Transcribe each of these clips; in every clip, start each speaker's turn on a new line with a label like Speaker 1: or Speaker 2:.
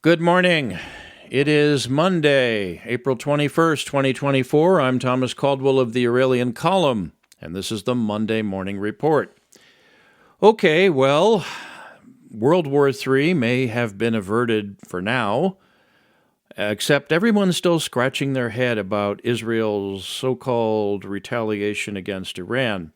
Speaker 1: Good morning. It is Monday, April 21st, 2024. I'm Thomas Caldwell of the Aurelian Column, and this is the Monday Morning Report. Okay, well, World War III may have been averted for now, except everyone's still scratching their head about Israel's so-called retaliation against Iran.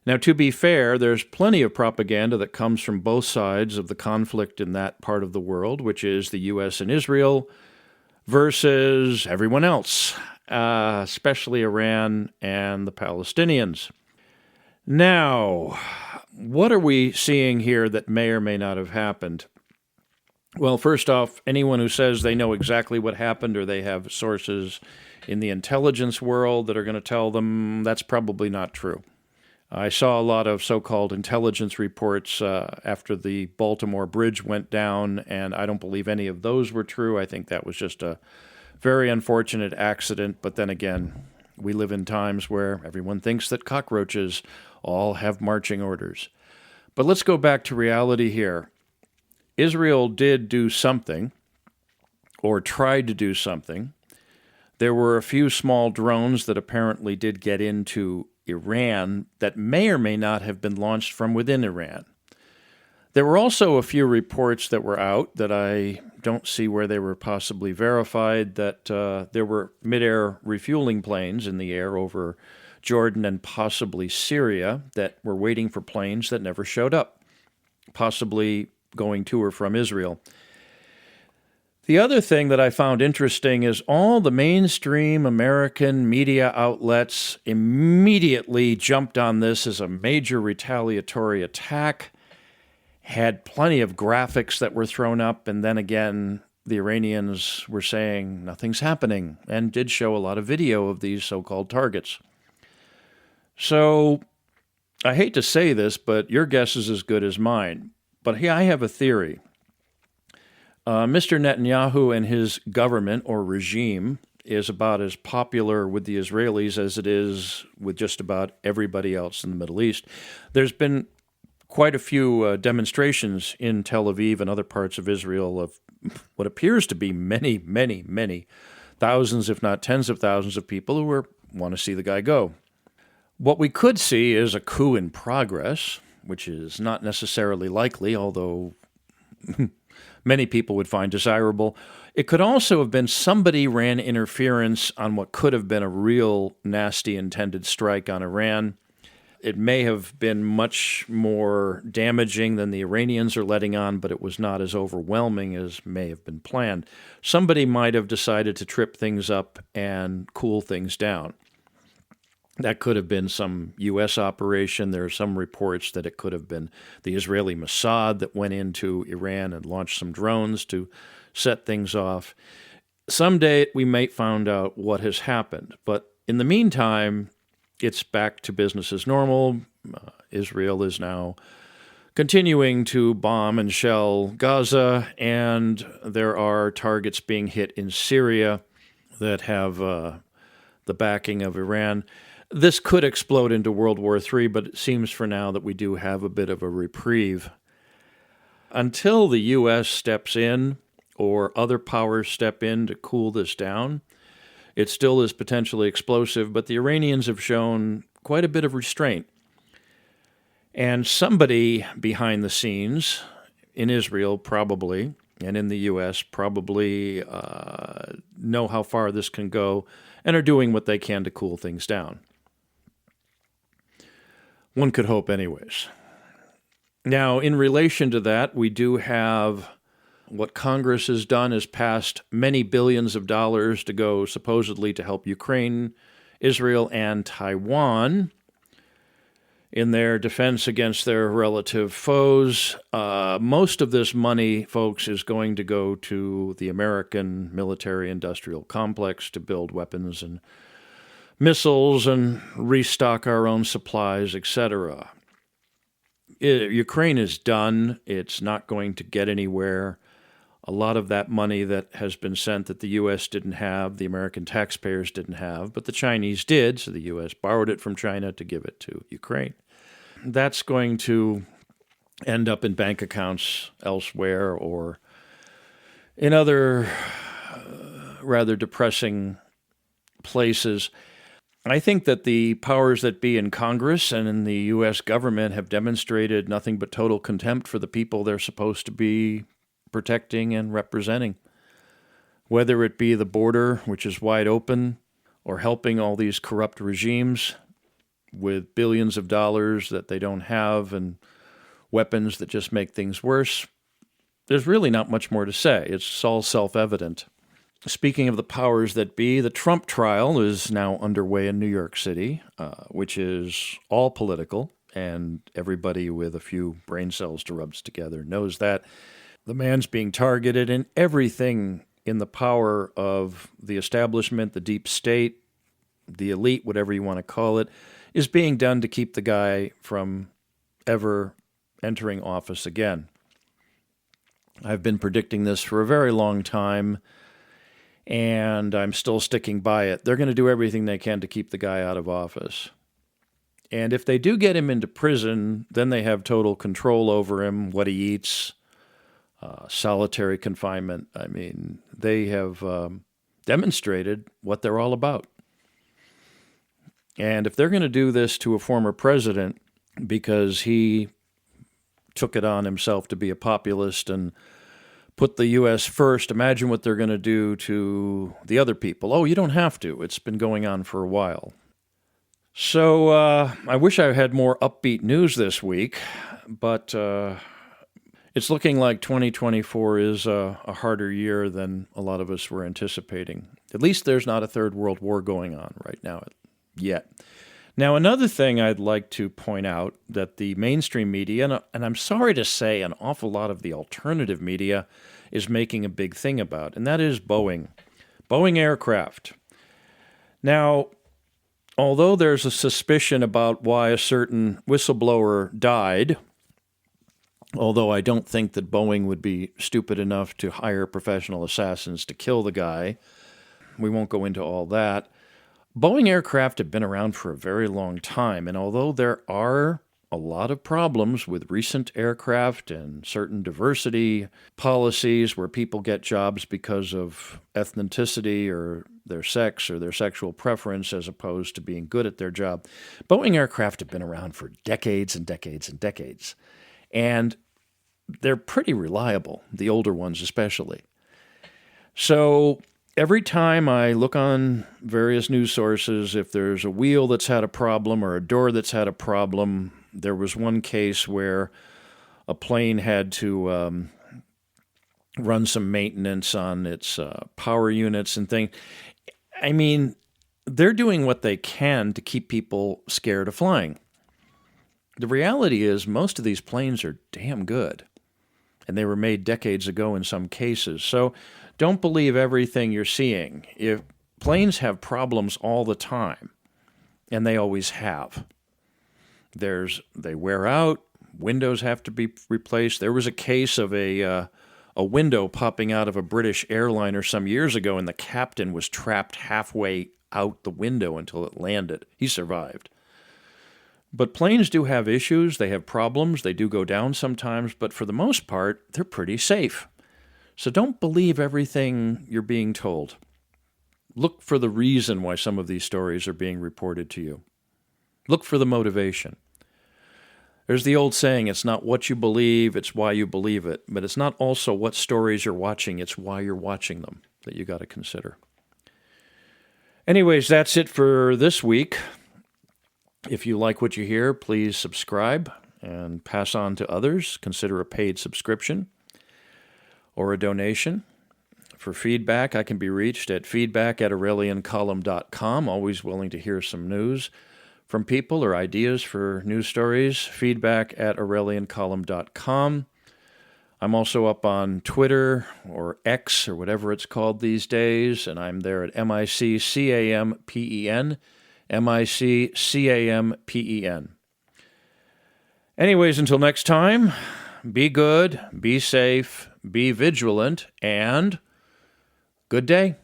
Speaker 1: Now, to be fair, there's plenty of propaganda that comes from both sides of the conflict in that part of the world, which is the U.S. and Israel versus everyone else, especially Iran and the Palestinians. Now, what are we seeing here that may or may not have happened? Well, first off, anyone who says they know exactly what happened or they have sources in the intelligence world that are going to tell them that's probably not true. I saw a lot of so-called intelligence reports after the Baltimore Bridge went down, and I don't believe any of those were true. I think that was just a very unfortunate accident. But then again, we live in times where everyone thinks that cockroaches all have marching orders. But let's go back to reality here. Israel did do something, or tried to do something. There were a few small drones that apparently did get into Iran that may or may not have been launched from within Iran. There were also a few reports that were out that I don't see where they were possibly verified that there were mid-air refueling planes in the air over Jordan and possibly Syria that were waiting for planes that never showed up, possibly going to or from Israel. The other thing that I found interesting is all the mainstream American media outlets immediately jumped on this as a major retaliatory attack, had plenty of graphics that were thrown up, and then again, the Iranians were saying nothing's happening, and did show a lot of video of these so-called targets. So, I hate to say this, but your guess is as good as mine. But here I have a theory. Mr. Netanyahu and his government or regime is about as popular with the Israelis as it is with just about everybody else in the Middle East. There's been quite a few demonstrations in Tel Aviv and other parts of Israel of what appears to be many, many, many thousands, if not tens of thousands of people who want to see the guy go. What we could see is a coup in progress, which is not necessarily likely, although many people would find desirable. It could also have been somebody ran interference on what could have been a real nasty intended strike on Iran. It may have been much more damaging than the Iranians are letting on, but it was not as overwhelming as may have been planned. Somebody might have decided to trip things up and cool things down. That could have been some U.S. operation. There are some reports that it could have been the Israeli Mossad that went into Iran and launched some drones to set things off. Someday we may find out what has happened. But in the meantime, it's back to business as normal. Israel is now continuing to bomb and shell Gaza, and there are targets being hit in Syria that have the backing of Iran. This could explode into World War III, but it seems for now that we do have a bit of a reprieve. Until the U.S. steps in or other powers step in to cool this down, it still is potentially explosive, but the Iranians have shown quite a bit of restraint. And somebody behind the scenes, in Israel probably, and in the U.S. probably know how far this can go and are doing what they can to cool things down. One could hope anyways. Now, in relation to that, we do have what Congress has done is passed many billions of dollars to go supposedly to help Ukraine, Israel, and Taiwan in their defense against their relative foes. Most of this money, folks, is going to go to the American military-industrial complex to build weapons and missiles and restock our own supplies, etc. Ukraine is done. It's not going to get anywhere. A lot of that money that has been sent that the U.S. didn't have, the American taxpayers didn't have, but the Chinese did, so the U.S. borrowed it from China to give it to Ukraine. That's going to end up in bank accounts elsewhere or In other rather depressing places, I think that the powers that be in Congress and in the U.S. government have demonstrated nothing but total contempt for the people they're supposed to be protecting and representing. Whether it be the border, which is wide open, or helping all these corrupt regimes with billions of dollars that they don't have and weapons that just make things worse, there's really not much more to say. It's all self-evident. Speaking of the powers that be, the Trump trial is now underway in New York City, which is all political, and everybody with a few brain cells to rub together knows that. The man's being targeted, and everything in the power of the establishment, the deep state, the elite, whatever you want to call it, is being done to keep the guy from ever entering office again. I've been predicting this for a very long time, and I'm still sticking by it. They're going to do everything they can to keep the guy out of office. And if they do get him into prison, then they have total control over him, what he eats, solitary confinement. I mean, they have demonstrated what they're all about. And if they're going to do this to a former president because he took it on himself to be a populist and put the U.S. first, imagine what they're going to do to the other people. Oh, you don't have to. It's been going on for a while. So I wish I had more upbeat news this week, but it's looking like 2024 is a harder year than a lot of us were anticipating. At least there's not a third world war going on right now yet. Now, another thing I'd like to point out that the mainstream media, and I'm sorry to say an awful lot of the alternative media, is making a big thing about, and that is Boeing. Boeing aircraft. Now, although there's a suspicion about why a certain whistleblower died, although I don't think that Boeing would be stupid enough to hire professional assassins to kill the guy, we won't go into all that. Boeing aircraft have been around for a very long time, and although there are a lot of problems with recent aircraft and certain diversity policies where people get jobs because of ethnicity or their sex or their sexual preference as opposed to being good at their job, Boeing aircraft have been around for decades and decades and decades. And they're pretty reliable, the older ones especially. So every time I look on various news sources, if there's a wheel that's had a problem or a door that's had a problem, there was one case where a plane had to run some maintenance on its power units and things. I mean, they're doing what they can to keep people scared of flying. The reality is most of these planes are damn good, and they were made decades ago in some cases. So don't believe everything you're seeing. If planes have problems all the time, and they always have. They wear out, windows have to be replaced. There was a case of a window popping out of a British airliner some years ago, and the captain was trapped halfway out the window until it landed. He survived. But planes do have issues, they have problems, they do go down sometimes, but for the most part, they're pretty safe. So don't believe everything you're being told. Look for the reason why some of these stories are being reported to you. Look for the motivation. There's the old saying, it's not what you believe, it's why you believe it. But it's not also what stories you're watching, it's why you're watching them that you got to consider. Anyways, that's it for this week. If you like what you hear, please subscribe and pass on to others. Consider a paid subscription or a donation. For feedback, I can be reached at feedback@aureliancolumn.com. Always willing to hear some news from people or ideas for news stories. Feedback@aureliancolumn.com. I'm also up on Twitter or X or whatever it's called these days, and I'm there at MICCAMPEN, MICCAMPEN. Anyways, until next time, be good, be safe, be vigilant, and good day.